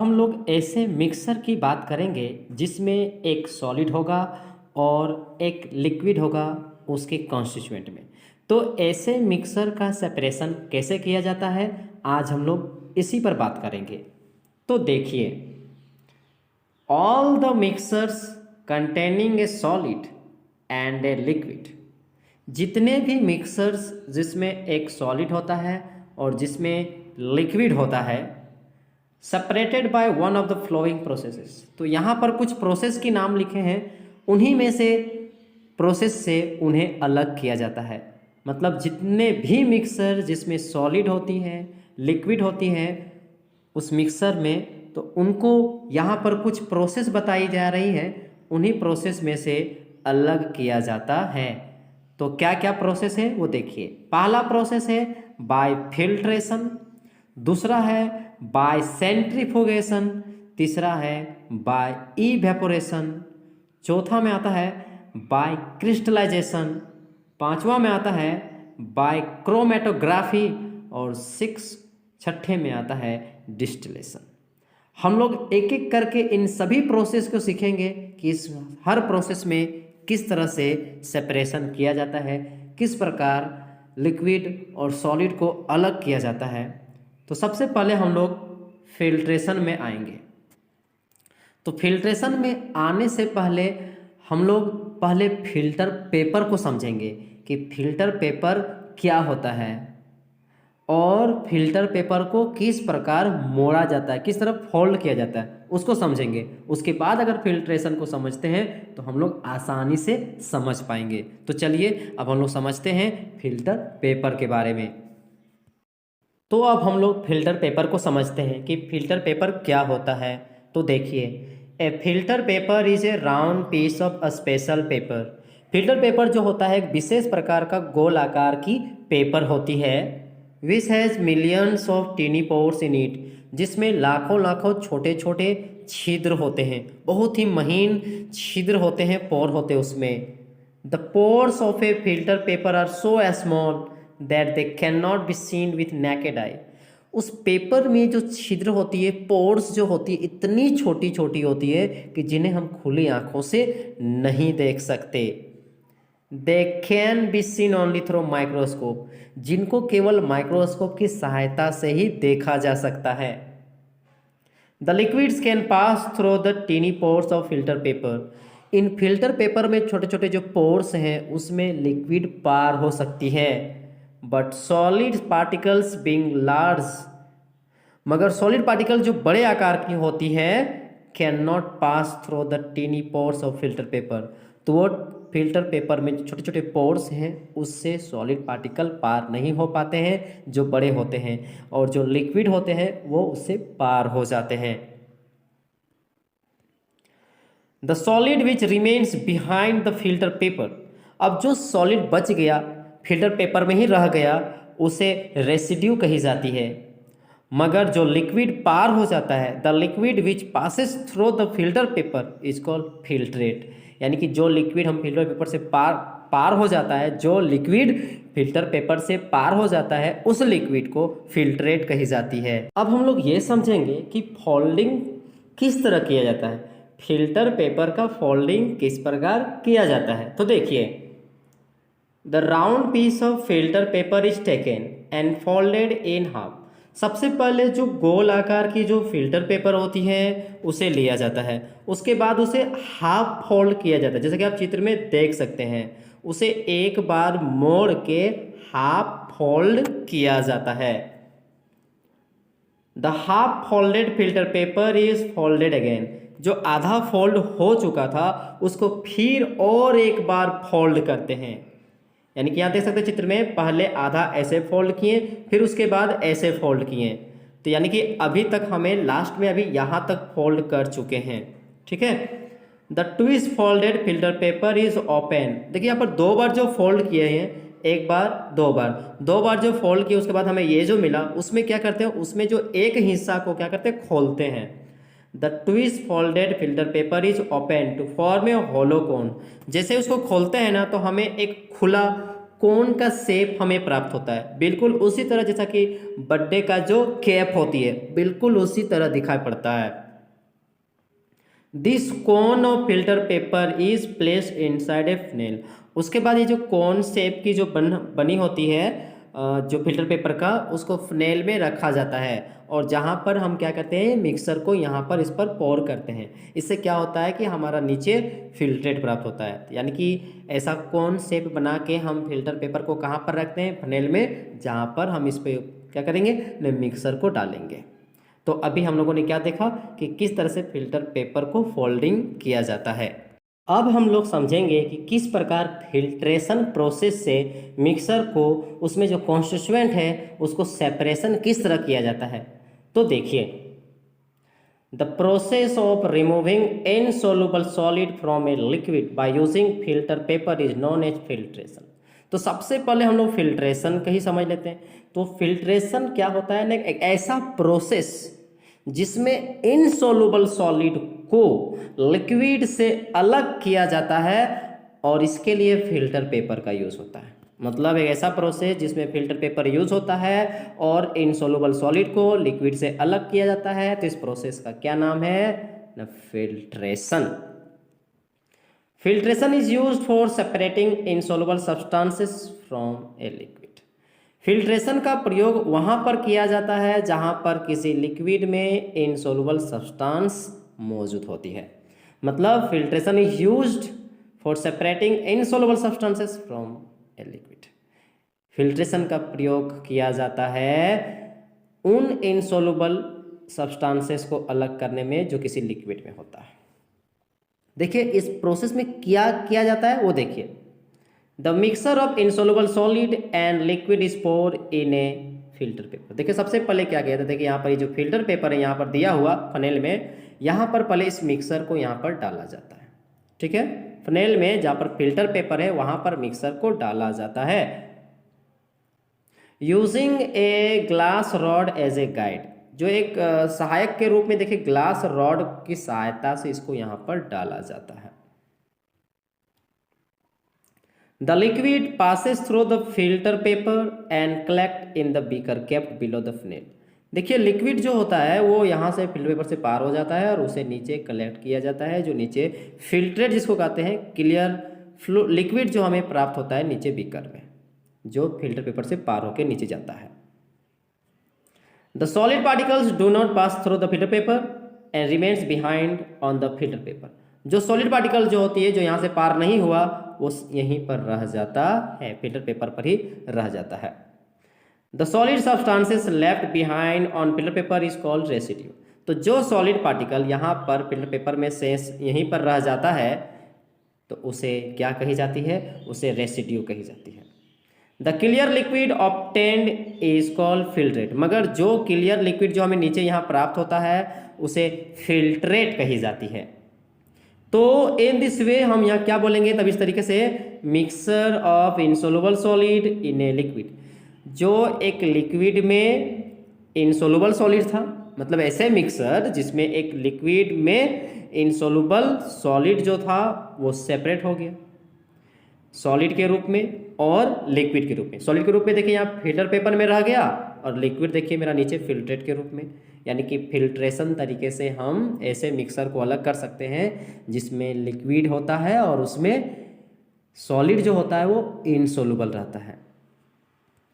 हम लोग ऐसे मिक्सर की बात करेंगे जिसमें एक सॉलिड होगा और एक लिक्विड होगा उसके कॉन्स्टिट्यूएंट में। तो ऐसे मिक्सर का सेपरेशन कैसे किया जाता है, आज हम लोग इसी पर बात करेंगे। तो देखिए, all the mixers containing A solid and a liquid, जितने भी मिक्सर्स जिसमें एक सॉलिड होता है और जिसमें लिक्विड होता है, separated by one of the flowing processes. तो यहाँ पर कुछ प्रोसेस के नाम लिखे हैं, उन्हीं में से प्रोसेस से उन्हें अलग किया जाता है। मतलब जितने भी मिक्सर जिसमें सॉलिड होती है, लिक्विड होती है उस मिक्सर में, तो उनको यहाँ पर कुछ प्रोसेस बताई जा रही है, उन्हीं प्रोसेस में से अलग किया जाता है। तो क्या क्या प्रोसेस है वो देखिए। पहला प्रोसेस है बाय फिल्ट्रेशन, दूसरा है बाय सेंट्रीफ्यूगेशन, तीसरा है बाय इवेपोरेशन, चौथा में आता है बाय क्रिस्टलाइजेशन, पांचवा में आता है बाय क्रोमेटोग्राफी और छठे में आता है डिस्टिलेशन। हम लोग एक एक करके इन सभी प्रोसेस को सीखेंगे कि इस हर प्रोसेस में किस तरह से सेपरेशन किया जाता है, किस प्रकार लिक्विड और सॉलिड को अलग किया जाता है। तो सबसे पहले हम लोग फिल्ट्रेशन में आएंगे। तो फिल्ट्रेशन में आने से पहले हम लोग पहले फिल्टर पेपर को समझेंगे कि फिल्टर पेपर क्या होता है और फिल्टर पेपर को किस प्रकार मोड़ा जाता है, किस तरह फोल्ड किया जाता है, उसको समझेंगे। उसके बाद अगर फिल्ट्रेशन को समझते हैं तो हम लोग आसानी से समझ पाएंगे। तो चलिए अब हम लोग समझते हैं फिल्टर पेपर के बारे में। तो अब हम लोग फिल्टर पेपर को समझते हैं कि फिल्टर पेपर क्या होता है। तो देखिए, a filter paper is a round piece of a special paper. Filter paper जो होता है एक विशेष प्रकार का गोल आकार की पेपर होती है, which has millions of tiny pores in it, जिसमें लाखों लाखों छोटे छोटे छिद्र होते हैं, बहुत ही महीन छिद्र होते हैं, पोर होते हैं उसमें। The pores of a filter paper are so small that they can not be seen with naked eye. उस पेपर में जो छिद्र होती है, पोर्स जो होती है, इतनी छोटी छोटी होती है कि जिन्हें हम खुली आंखों से नहीं देख सकते। They can be seen only through microscope, जिनको केवल माइक्रोस्कोप की सहायता से ही देखा जा सकता है। The liquids can pass through the tiny pores of filter paper. इन फिल्टर पेपर में छोटे छोटे जो पोर्स हैं उसमें लिक्विड पार हो सकती है। But solid particles being large, मगर सॉलिड पार्टिकल जो बड़े आकार की होती है, can not pass through the tiny pores of filter paper. तो वो फिल्टर पेपर में जो छोटे छोटे पोर्स हैं उससे सॉलिड पार्टिकल पार नहीं हो पाते हैं जो बड़े होते हैं, और जो लिक्विड होते हैं वो उससे पार हो जाते हैं। The solid which remains behind the filter paper, अब जो सॉलिड बच गया, फिल्टर पेपर में ही रह गया, उसे रेसिड्यू कही जाती है। मगर जो लिक्विड पार हो जाता है, the liquid which passes through the filter paper is called filtrate. यानी कि जो लिक्विड हम फिल्टर पेपर से पार हो जाता है, जो लिक्विड फिल्टर पेपर से पार हो जाता है, उस लिक्विड को फिल्ट्रेट कही जाती है। अब हम लोग ये समझेंगे कि फोल्डिंग किस तरह किया जाता है, फिल्टर पेपर का फोल्डिंग किस प्रकार किया जाता है। तो देखिए, the round piece of filter paper is taken and folded in half. सबसे पहले जो गोल आकार की जो फिल्टर पेपर होती है उसे लिया जाता है, उसके बाद उसे हाफ फोल्ड किया जाता है, जैसे कि आप चित्र में देख सकते हैं। उसे एक बार मोड़ के हाफ फोल्ड किया जाता है। The half folded filter paper is folded again. जो आधा फोल्ड हो चुका था उसको फिर और एक बार फोल्ड करते हैं। यानी कि यहाँ देख सकते हैं चित्र में, पहले आधा ऐसे फोल्ड किए, फिर उसके बाद ऐसे फोल्ड किए। तो यानी कि अभी तक हमें लास्ट में अभी यहाँ तक फोल्ड कर चुके हैं। ठीक है। The twist folded filter paper is open. देखिए यहाँ पर दो बार जो फोल्ड किए हैं, एक बार दो बार जो फोल्ड किए, उसके बाद हमें ये जो मिला, उसमें क्या करते हैं, उसमें जो एक हिस्सा को क्या करते हैं, खोलते हैं। The twist folded filter paper is open to form a hollow cone. जैसे उसको खोलते हैं ना, तो हमें एक खुला कोन का शेप हमें प्राप्त होता है, बिल्कुल उसी तरह जैसा कि बर्थडे का जो कैप होती है बिल्कुल उसी तरह दिखाई पड़ता है। This cone of filter paper is placed inside a funnel. उसके बाद ये जो कोन शेप की जो बनी होती है जो फिल्टर पेपर का, उसको फनेल में रखा जाता है और जहाँ पर हम क्या करते हैं मिक्सर को यहाँ पर इस पर पोर करते हैं। इससे क्या होता है कि हमारा नीचे फिल्ट्रेट प्राप्त होता है। यानी कि ऐसा कोन शेप बना के हम फिल्टर पेपर को कहाँ पर रखते हैं, फनेल में, जहाँ पर हम इस पर क्या करेंगे मिक्सर को डालेंगे। तो अभी हम लोगों ने क्या देखा कि किस तरह से फिल्टर पेपर को फोल्डिंग किया जाता है। अब हम लोग समझेंगे कि किस प्रकार फिल्ट्रेशन प्रोसेस से मिक्सर को उसमें जो कॉन्स्टिट्यूएंट है उसको सेपरेशन किस तरह किया जाता है। तो देखिए, the process of removing insoluble solid from a liquid by using filter paper is known as filtration. तो सबसे पहले हम लोग फिल्ट्रेशन का ही समझ लेते हैं। तो फिल्ट्रेशन क्या होता है ना, एक ऐसा प्रोसेस जिसमें इनसॉल्युबल सॉलिड को लिक्विड से अलग किया जाता है और इसके लिए फिल्टर पेपर का यूज़ होता है। मतलब एक ऐसा प्रोसेस जिसमें फिल्टर पेपर यूज़ होता है और इनसॉल्युबल सॉलिड को लिक्विड से अलग किया जाता है। तो इस प्रोसेस का क्या नाम है ना, filtration. Filtration is used for separating insoluble substances from a liquid. Filtration का प्रयोग वहाँ पर किया जाता है जहाँ पर किसी लिक्विड में इनसॉल्युबल सब्सटेंस मौजूद होती है। मतलब filtration is used for separating insoluble substances from a liquid. Filtration का प्रयोग किया जाता है उन इनसॉल्युबल सब्सटेंसेस को अलग करने में जो किसी लिक्विड में होता है। देखिए इस प्रोसेस में क्या किया जाता है वो देखिए। The mixer of insoluble solid and liquid is pour in a filter paper. देखिए सबसे पहले क्या किया था, देखिए यहाँ पर ये जो फिल्टर पेपर है यहाँ पर दिया हुआ फनेल में, यहाँ पर पहले इस मिक्सर को यहाँ पर डाला जाता है। ठीक है, फनेल में जहाँ पर फिल्टर पेपर है वहाँ पर मिक्सर को डाला जाता है। Using a glass rod as a guide, जो एक सहायक के रूप में देखिए ग्लास रॉड की सहायता से इसको यहाँ पर डाला जाता है। The liquid passes through the filter paper and collect in the beaker kept below the funnel. देखिए लिक्विड जो होता है वो यहाँ से फिल्टर पेपर से पार हो जाता है और उसे नीचे कलेक्ट किया जाता है, जो नीचे फिल्ट्रेट जिसको कहते हैं क्लियर लिक्विड जो हमें प्राप्त होता है नीचे बीकर में, जो फिल्टर पेपर से पार होकर नीचे जाता है। The solid particles do not pass through the filter paper and remains behind on the filter paper. जो सॉलिड पार्टिकल जो होती है जो यहाँ से पार नहीं हुआ वो यहीं पर रह जाता है, फिल्टर पेपर पर ही रह जाता है। The solid substances left behind on filter paper is called residue. तो जो सॉलिड पार्टिकल यहाँ पर फिल्टर पेपर में शेष यहीं पर रह जाता है तो उसे क्या कही जाती है, उसे रेसिड्यू कही जाती है। The clear liquid obtained is called filtrate. मगर जो क्लियर लिक्विड जो हमें नीचे यहाँ प्राप्त होता है उसे फिल्ट्रेट कही जाती है। तो इन दिस वे हम यहाँ क्या बोलेंगे तब इस तरीके से, mixer of insoluble solid in a liquid. जो एक लिक्विड में इनसॉल्युबल सॉलिड था, मतलब ऐसे मिक्सर जिसमें एक लिक्विड में इनसॉल्युबल सॉलिड जो था वो सेपरेट हो गया सॉलिड के रूप में और लिक्विड के रूप में। सॉलिड के रूप में देखिए यहाँ फिल्टर पेपर में रह गया और लिक्विड देखिए मेरा नीचे फिल्ट्रेट के रूप में। यानी कि फिल्ट्रेशन तरीके से हम ऐसे मिक्सर को अलग कर सकते हैं जिसमें लिक्विड होता है और उसमें सॉलिड जो होता है वो इनसॉल्युबल रहता है।